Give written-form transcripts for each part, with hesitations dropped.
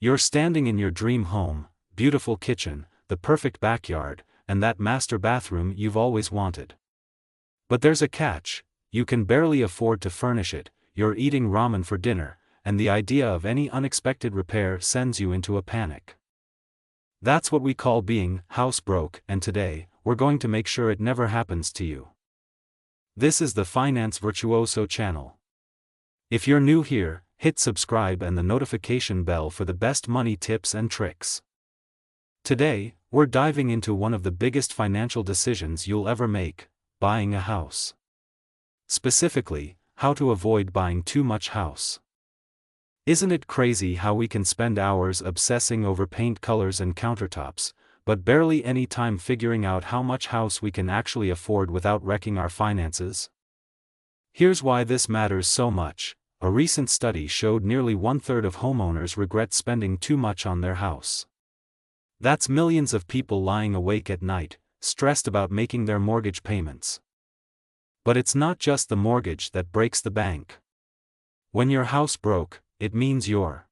You're standing in your dream home, beautiful kitchen, the perfect backyard, and that master bathroom you've always wanted. But there's a catch: you can barely afford to furnish it, you're eating ramen for dinner, and the idea of any unexpected repair sends you into a panic. That's what we call being house broke, and today, we're going to make sure it never happens to you. This is the Finance Virtuoso channel. If you're new here, hit subscribe and the notification bell for the best money tips and tricks. Today, we're diving into one of the biggest financial decisions you'll ever make: buying a house. Specifically, how to avoid buying too much house. Isn't it crazy how we can spend hours obsessing over paint colors and countertops, but barely any time figuring out how much house we can actually afford without wrecking our finances? Here's why this matters so much. A recent study showed nearly 1/3 of homeowners regret spending too much on their house. That's millions of people lying awake at night, stressed about making their mortgage payments. But it's not just the mortgage that breaks the bank. When your house broke, it means you're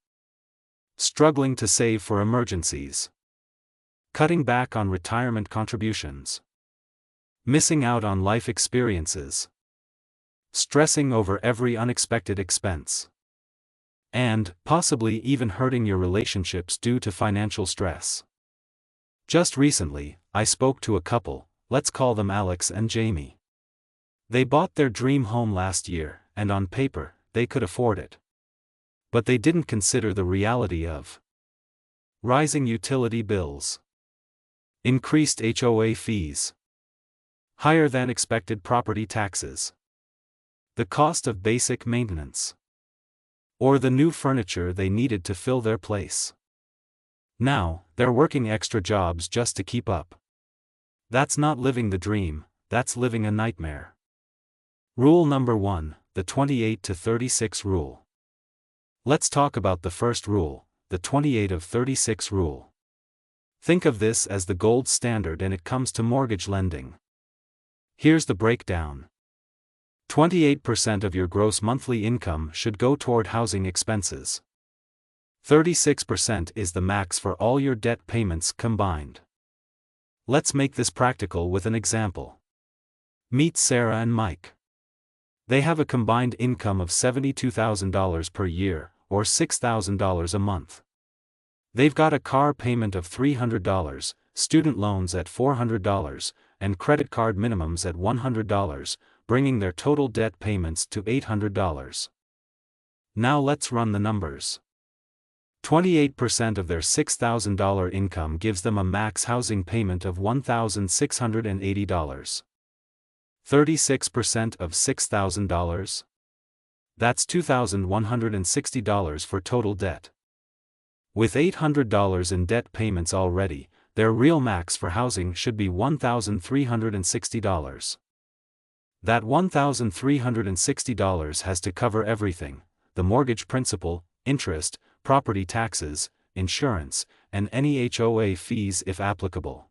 struggling to save for emergencies, cutting back on retirement contributions, missing out on life experiences, stressing over every unexpected expense, and possibly even hurting your relationships due to financial stress. Just recently, I spoke to a couple, let's call them Alex and Jamie. They bought their dream home last year, and on paper, they could afford it. But they didn't consider the reality of rising utility bills, increased HOA fees, higher than expected property taxes, the cost of basic maintenance, or the new furniture they needed to fill their place. Now, they're working extra jobs just to keep up. That's not living the dream, that's living a nightmare. Rule number 1, the 28 to 36 rule. Let's talk about the first rule, the 28 of 36 rule. Think of this as the gold standard when it comes to mortgage lending. Here's the breakdown. 28% of your gross monthly income should go toward housing expenses. 36% is the max for all your debt payments combined. Let's make this practical with an example. Meet Sarah and Mike. They have a combined income of $72,000 per year, or $6,000 a month. They've got a car payment of $300, student loans at $400, and credit card minimums at $100, bringing their total debt payments to $800. Now let's run the numbers. 28% of their $6,000 income gives them a max housing payment of $1,680. 36% of $6,000? That's $2,160 for total debt. With $800 in debt payments already, their real max for housing should be $1,360. That $1,360 has to cover everything: the mortgage principal, interest, property taxes, insurance, and any HOA fees if applicable.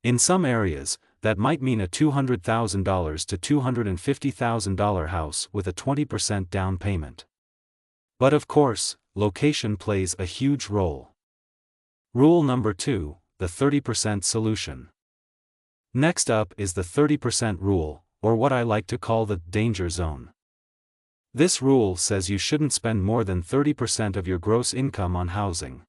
In some areas, that might mean a $200,000 to $250,000 house with a 20% down payment. But of course, location plays a huge role. Rule number 2, the 30% solution. Next up is the 30% rule, or what I like to call the danger zone. This rule says you shouldn't spend more than 30% of your gross income on housing.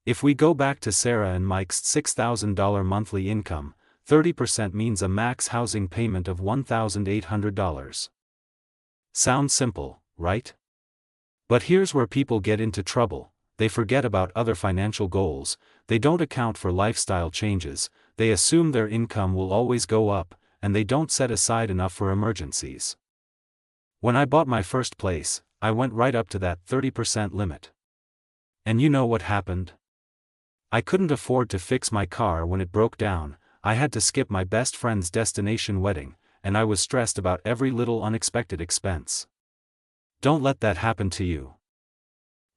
If we go back to Sarah and Mike's $6,000 monthly income, 30% means a max housing payment of $1,800. Sounds simple, right? But here's where people get into trouble: they forget about other financial goals, they don't account for lifestyle changes, they assume their income will always go up, and they don't set aside enough for emergencies. When I bought my first place, I went right up to that 30% limit. And you know what happened? I couldn't afford to fix my car when it broke down, I had to skip my best friend's destination wedding, and I was stressed about every little unexpected expense. Don't let that happen to you.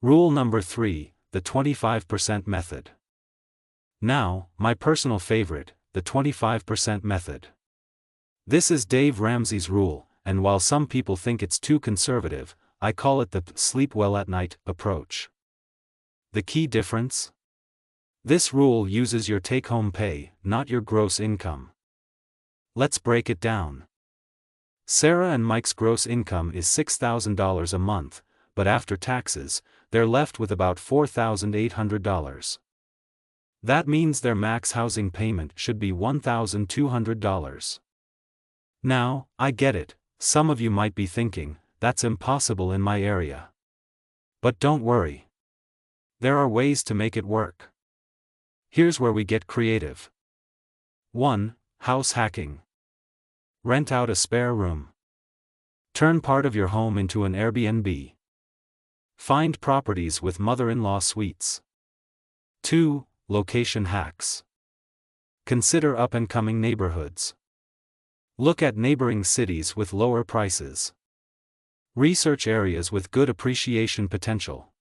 Rule number 3, the 25% method. Now, my personal favorite, the 25% method. This is Dave Ramsey's rule, and while some people think it's too conservative, I call it the sleep well at night approach. the key difference? This rule uses your take-home pay, not your gross income. Let's break it down. Sarah and Mike's gross income is $6,000 a month, but after taxes, they're left with about $4,800. That means their max housing payment should be $1,200. Now, I get it, some of you might be thinking, that's impossible in my area. But don't worry. There are ways to make it work. Here's where we get creative. 1. House hacking. Rent out a spare room. Turn part of your home into an Airbnb. Find properties with mother-in-law suites. 2. Location hacks. Consider up-and-coming neighborhoods. Look at neighboring cities with lower prices. Research areas with good appreciation potential.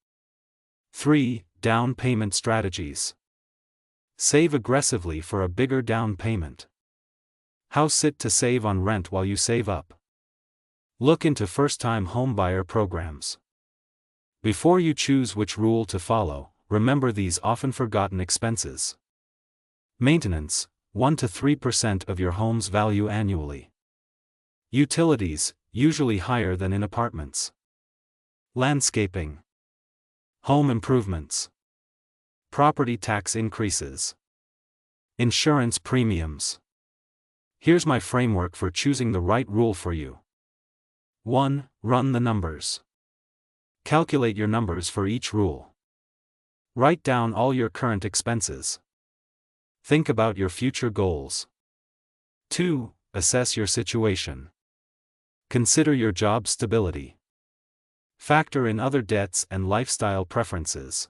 3. Down payment strategies. Save aggressively for a bigger down payment. How sit to save on rent while you save up? Look into first-time homebuyer programs. Before you choose which rule to follow, remember these often forgotten expenses. Maintenance, 1 to 3% of your home's value annually. Utilities, usually higher than in apartments. Landscaping. Home improvements. Property tax increases. Insurance premiums. Here's my framework for choosing the right rule for you. 1. Run the numbers. Calculate your numbers for each rule. Write down all your current expenses. Think about your future goals. 2. Assess your situation. Consider your job stability. Factor in other debts and lifestyle preferences.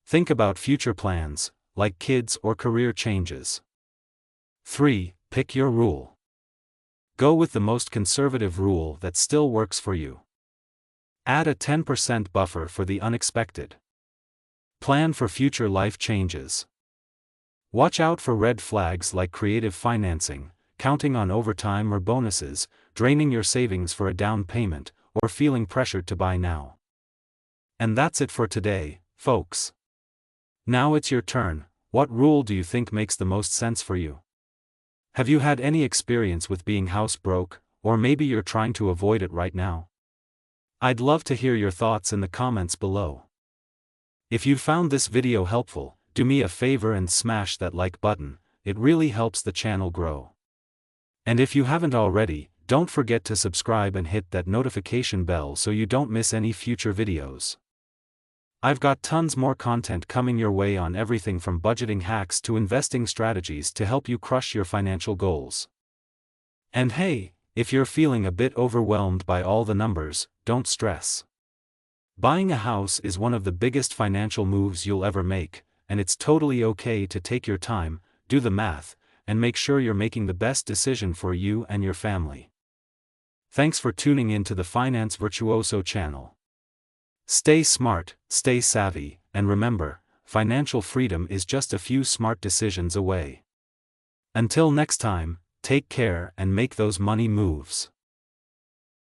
Think about future plans, like kids or career changes. 3. Pick your rule. Go with the most conservative rule that still works for you. Add a 10% buffer for the unexpected. Plan for future life changes. Watch out for red flags like creative financing, counting on overtime or bonuses, draining your savings for a down payment, or feeling pressured to buy now. And that's it for today, folks. Now it's your turn. What rule do you think makes the most sense for you? Have you had any experience with being house broke, or maybe you're trying to avoid it right now? I'd love to hear your thoughts in the comments below. If you found this video helpful, do me a favor and smash that like button, it really helps the channel grow. And if you haven't already, don't forget to subscribe and hit that notification bell so you don't miss any future videos. I've got tons more content coming your way on everything from budgeting hacks to investing strategies to help you crush your financial goals. And hey, if you're feeling a bit overwhelmed by all the numbers, don't stress. Buying a house is one of the biggest financial moves you'll ever make, and it's totally okay to take your time, do the math, and make sure you're making the best decision for you and your family. Thanks for tuning in to the Finance Virtuoso channel. Stay smart, stay savvy, and remember, financial freedom is just a few smart decisions away. Until next time, take care and make those money moves.